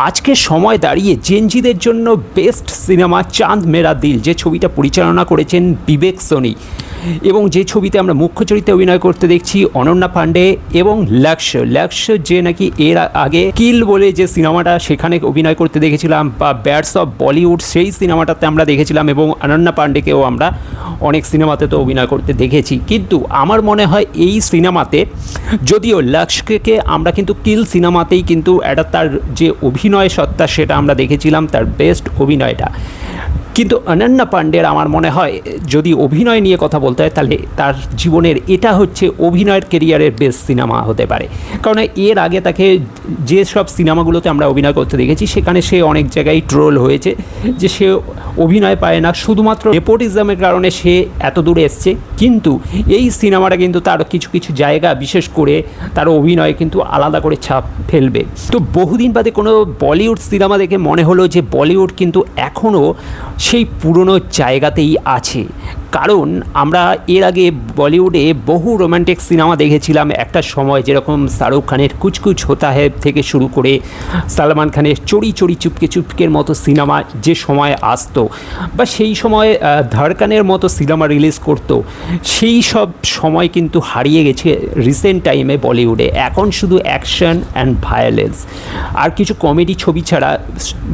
আজকের সময় দাঁড়িয়ে জেনজিদের জন্য বেস্ট সিনেমা চাঁদ মেরা দিল, যে ছবিটা পরিচালনা করেছেন বিবেক সোনি এবং যে ছবিতে আমরা মুখ্য চরিত্রে অভিনয় করতে দেখছি অনন্যা পাণ্ডে এবং লক্ষ্য যে নাকি এর আগে কিল বলে যে সিনেমাটা সেখানে অভিনয় করতে দেখেছিলাম, বা ব্যাডস অফ বলিউড সেই সিনেমাটাতে আমরা দেখেছিলাম, এবং অনন্যা পাণ্ডেকেও আমরা অনেক সিনেমাতে তো অভিনয় করতে দেখেছি। কিন্তু আমার মনে হয় এই সিনেমাতে, যদিও লক্ষ্যকে আমরা কিন্তু কিল সিনেমাতেই কিন্তু একটা তার যে অভিনয় সত্তা সেটা আমরা দেখেছিলাম, তার বেস্ট অভিনয়টা, কিন্তু অনন্যা পাণ্ডের আমার মনে হয় যদি অভিনয় নিয়ে কথা বলতে হয় তাহলে তার জীবনের এটা হচ্ছে অভিনয়ের কেরিয়ারের বেস্ট সিনেমা হতে পারে। কারণ এর আগে তাকে যে সব সিনেমাগুলোতে আমরা অভিনয় করতে দেখেছি সেখানে সে অনেক জায়গায় ট্রোল হয়েছে যে সে অভিনয় পায় না, শুধুমাত্র নেপোটিজমের কারণে সে এত দূরে এসছে। কিন্তু এই সিনেমাটা কিন্তু তার কিছু কিছু জায়গা, বিশেষ করে তার অভিনয় কিন্তু আলাদা করে ছাপ ফেলবে। তো বহুদিন বাদে কোনো বলিউড সিনেমা দেখে মনে হলো যে বলিউড কিন্তু এখনও সেই পুরনো জায়গাতেই আছে। কারণ আমরা এর আগে বলিউডে বহু রোম্যান্টিক সিনেমা দেখেছিলাম একটা সময়, যেরকম শাহরুখ খানের কুছ কুছ হোতা হ্যায় থেকে শুরু করে সালমান খানের চড়ি চড়ি চুপকে চুপকের মতো সিনেমা যে সময় আসতো, বা সেই সময় ধড়কনের মতো সিনেমা রিলিজ করতো, সেই সব সময় কিন্তু হারিয়ে গেছে রিসেন্ট টাইমে বলিউডে। এখন শুধু অ্যাকশন অ্যান্ড ভায়োলেন্স আর কিছু কমেডি ছবি ছাড়া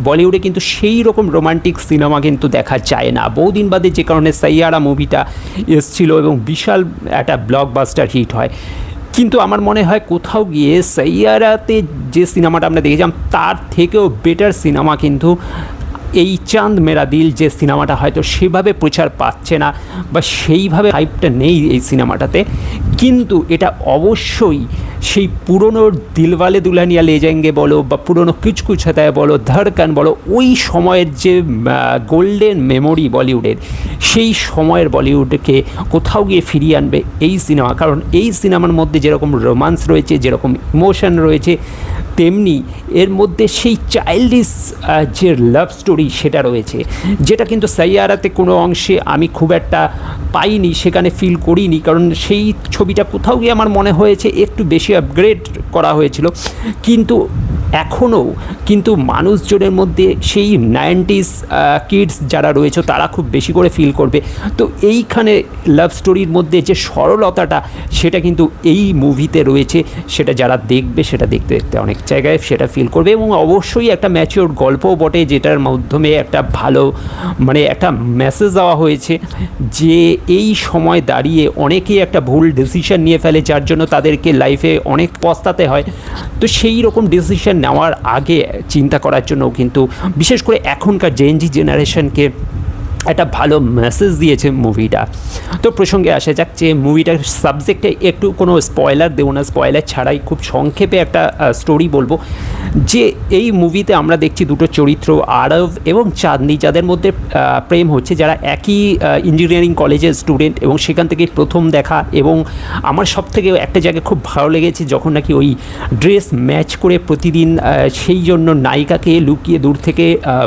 বলিউডে কিন্তু সেই রকম রোমান্টিক সিনেমা কিন্তু দেখা যায় না বহুদিন বাদে, যে কারণে সাইয়ারা মুভিটা এসেছিল এবং বিশাল একটা ব্লকবাস্টার হিট হয়। কিন্তু আমার মনে হয় কোথাও গিয়ে সাইয়ারাতে যে সিনেমাটা আমরা দেখেছিলাম তার থেকেও বেটার সিনেমা কিন্তু এই চাঁদ মেরা দিল, যে সিনেমাটা হয়তো সেভাবে প্রচার পাচ্ছে না বা সেইভাবে হাইপটা নেই এই সিনেমাটাতে, কিন্তু এটা অবশ্যই সেই পুরনো দিলওয়ালে দুলহানিয়া লে যায়েঙ্গে বলো বা পুরনো কুছ কুছ হোতা হ্যায় বলো, ধড়কন বলো, ওই সময়ের যে গোল্ডেন মেমোরি বলিউডের, সেই সময়ের বলিউডকে কোথাও গিয়ে ফিরিয়ে আনবে এই সিনেমা। কারণ এই সিনেমার মধ্যে যেরকম রোমান্স রয়েছে, যেরকম ইমোশন রয়েছে, তেমনি এর মধ্যে সেই চাইল্ডিশ যে লাভ স্টোরি সেটা রয়েছে, যেটা কিন্তু সাইয়ারাতে কোনো অংশে আমি খুব একটা পাইনি, সেখানে ফিল করিনি। কারণ সেই ছবিটা কোথাও গিয়ে আমার মনে হয়েছে একটু বেশি আপগ্রেড করা হয়েছিল, কিন্তু এখনও কিন্তু মানুষজনের মধ্যে সেই 90s কিডস যারা রয়েছে তারা খুব বেশি করে ফিল করবে। তো এইখানে লাভ স্টোরির মধ্যে যে সরলতাটা সেটা কিন্তু এই মুভিতে রয়েছে, সেটা যারা দেখবে সেটা দেখতে দেখতে অনেক জায়গায় সেটা ফিল করবে। এবং অবশ্যই একটা ম্যাচিওর গল্পও বটে, যেটার মাধ্যমে একটা ভালো একটা মেসেজ দেওয়া হয়েছে যে এই সময় দাঁড়িয়ে অনেকেই একটা ভুল ডিসিশন নিয়ে ফেলে, যার জন্য তাদেরকে লাইফে অনেক পস্তাতে হয়। তো সেই রকম ডিসিশন নেওয়ার আগে চিন্তা করার জন্য কিন্তু বিশেষ করে এখনকার জেনজি জেনারেশনকে একটা ভালো মেসেজ দিয়েছে মুভিটা। তো প্রসঙ্গে আসা যাক যে মুভিটার সাবজেক্টে একটু কোনো স্পয়লার দেবো না, স্পয়লার ছাড়াই খুব সংক্ষেপে একটা স্টোরি বলবো। যে এই মুভিতে আমরা দেখছি দুটো চরিত্র, আরব এবং চাঁদনি, যাদের মধ্যে প্রেম হচ্ছে, যারা একই ইঞ্জিনিয়ারিং কলেজের স্টুডেন্ট, এবং সেখান থেকে প্রথম দেখা। এবং আমার সব থেকে একটা জায়গায় খুব ভালো লেগেছে যখন নাকি ওই ড্রেস ম্যাচ করে প্রতিদিন সেই জন্য নায়িকাকে লুকিয়ে দূর থেকে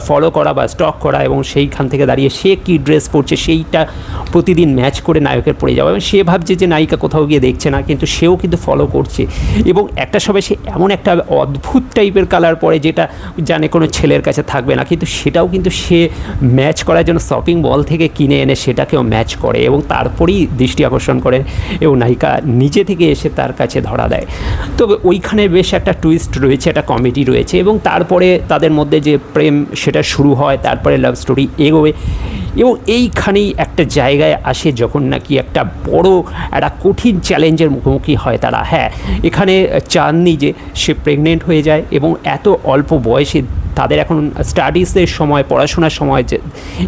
ফলো করা বা স্টক করা, এবং সেইখান থেকে দাঁড়িয়ে সে কী ড্রেস পরছে সেইটা প্রতিদিন ম্যাচ করে নায়কের পরে যাওয়া, এবং সে ভাবছে যে নায়িকা কোথাও গিয়ে দেখছে না, কিন্তু সেও কিন্তু ফলো করছে। এবং একটা সময় সে এমন একটা অদ্ভুত টাইপের কালার পরে যেটা জানে কোনো ছেলের কাছে থাকবে না, কিন্তু সেটাও কিন্তু সে ম্যাচ করার জন্য শপিং মল থেকে কিনে এনে সেটাকেও ম্যাচ করে, এবং তারপরেই দৃষ্টি আকর্ষণ করে এবং নায়িকা নিজে থেকে এসে তার কাছে ধরা দেয়। তো ওইখানে বেশ একটা টুইস্ট রয়েছে, একটা কমেডি রয়েছে, এবং তারপরে তাদের মধ্যে যে প্রেম সেটা শুরু হয়, তারপরে লাভ স্টোরি এগোবে। এবং এইখানেই একটা জায়গায় আসে যখন নাকি একটা বড় একটা কঠিন চ্যালেঞ্জের মুখোমুখি হয় তারা। হ্যাঁ, এখানে চাঁদনি যে সে প্রেগনেন্ট হয়ে যায়, এবং এত অল্প বয়সে তাদের এখন স্টাডিজের সময়, পড়াশোনার সময়,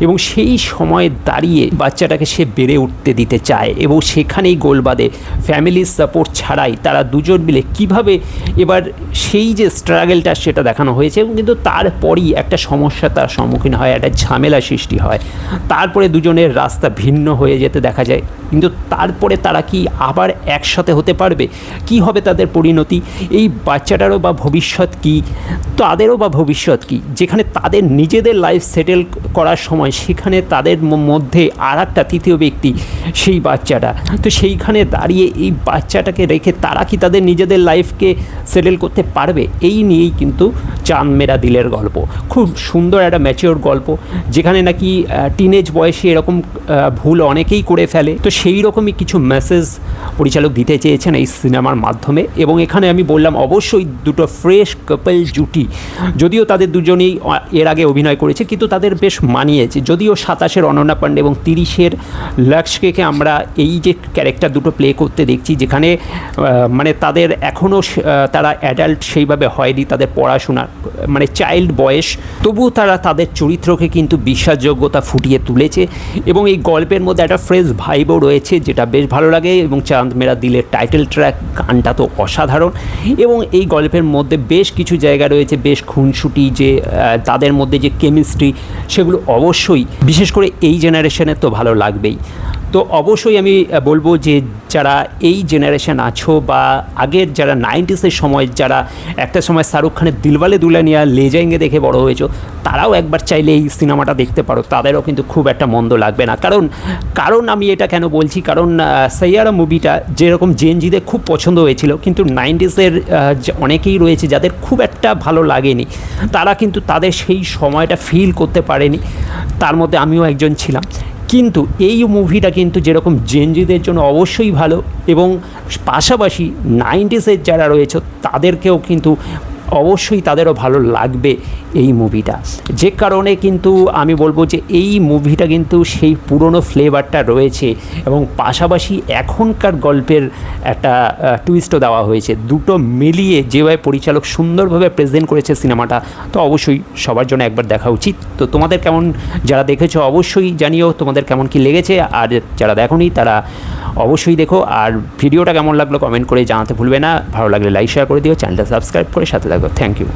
এবং সেই সময় দাঁড়িয়ে বাচ্চাটাকে সে বেড়ে উঠতে দিতে চায়, এবং সেখানেই গোল বাঁধে। ফ্যামিলির সাপোর্ট ছাড়াই তারা দুজন মিলে কিভাবে এবার সেই যে স্ট্রাগলটা সেটা দেখানো হয়েছে, এবং কিন্তু তারপরই একটা সমস্যা তার সম্মুখীন হয়, একটা ঝামেলা সৃষ্টি হয়। তারপরে দুজনের রাস্তা ভিন্ন হয়ে যেতে দেখা যায়, কিন্তু তারপরে তারা কি আবার একসাথে হতে পারবে, কি হবে তাদের পরিণতি, এই বাচ্চাটারও বা ভবিষ্যৎ কি, তাদেরও বা ভবিষ্যৎ কি, যেখানে তাদের নিজেদের লাইফ সেটেল করার সময় সেখানে তাদের মধ্যে আর একটা তৃতীয় ব্যক্তি সেই বাচ্চাটা, তো সেইখানে দাঁড়িয়ে এই বাচ্চাটাকে রেখে তারা কি তাদের নিজেদের লাইফকে সেটেল করতে পারবে, এই নিয়েই কিন্তু চাঁদ মেরা দিলের গল্প। খুব সুন্দর একটা ম্যাচিওর গল্প, যেখানে নাকি টিনেজ বয়সে এরকম ভুল অনেকেই করে ফেলে, তো সেই রকমই কিছু মেসেজ পরিচালক দিতে চেয়েছেন এই সিনেমার মাধ্যমে। এবং এখানে আমি বললাম অবশ্যই দুটো ফ্রেশ কাপল জুটি, যদিও তাদের দুজনেই এর আগে অভিনয় করেছে কিন্তু তাদের বেশ মানিয়েছে। যদিও 27-এর অনন্যা পাণ্ডে এবং 30-এর লক্ষ্যকে আমরা এই যে ক্যারেক্টার দুটো প্লে করতে দেখছি, যেখানে মানে তাদের এখনও তারা অ্যাডাল্ট সেইভাবে হয়নি, তাদের পড়াশোনা মানে চাইল্ড বয়স, তবুও তারা তাদের চরিত্রকে কিন্তু বিশ্বাসযোগ্যতা ফুটিয়ে তুলেছে। এবং এই গল্পের মধ্যে একটা ফ্রেশ ভাইবও রয়েছে যেটা বেশ ভালো লাগে। এবং চাঁদ মেরা দিলের টাইটেল ট্র্যাক গানটা তো অসাধারণ। এবং এই গল্পের মধ্যে বেশ কিছু জায়গা রয়েছে বেশ খুনসুটি, যে তাদের মধ্যে যে কেমিস্ট্রি, সেগুলো অবশ্যই বিশেষ করে এই জেনারেশনে তো ভালো লাগবেই। তো অবশ্যই আমি বলবো যে যারা এই জেনারেশন আছো বা আগের যারা 90s সময়, যারা একটা সময় শাহরুখ খানের দিলওয়ালে দুলহানিয়া লে জায়েঙ্গে দেখে বড় হয়েছো, তারাও একবার চাইলে এই সিনেমাটা দেখতে পারো, তাদেরও কিন্তু খুব একটা মন্দ লাগবে না। কারণ আমি এটা কেন বলছি, কারণ সাইয়ারা মুভিটা যেরকম জেনজিদের খুব পছন্দ হয়েছিল, কিন্তু 90s অনেকেই রয়েছে যাদের খুব একটা ভালো লাগেনি, তারা কিন্তু তাদের সেই সময়টা ফিল করতে পারেনি, তার মধ্যে আমিও একজন ছিলাম। কিন্তু এই মুভিটা কিন্তু যেরকম জেনজিদের জন্য অবশ্যই ভালো, এবং পাশাপাশি 90s যারা রয়েছে তাদেরকেও কিন্তু অবশ্যই তাদেরও ভালো লাগবে এই মুভিটা। যে কারণে কিন্তু আমি বলবো যে এই মুভিটা কিন্তু সেই পুরনো ফ্লেভারটা রয়েছে, এবং পাশাপাশি এখনকার গল্পের একটা টুইস্টও দেওয়া হয়েছে। দুটো মিলিয়ে যেভাবে পরিচালক সুন্দরভাবে প্রেজেন্ট করেছে সিনেমাটা, তো অবশ্যই সবার জন্য একবার দেখা উচিত। তো তোমাদের কেমন, যারা দেখেছো অবশ্যই জানিও তোমাদের কেমন কি লেগেছে, আর যারা দেখোনি তারা অবশ্যই দেখো। আর ভিডিওটা কেমন লাগলো কমেন্ট করে জানাতে ভুলবে না, ভালো লাগলে লাইক শেয়ার করে দিও, চ্যানেলটা সাবস্ক্রাইব করে সাথে থাকো। Thank you.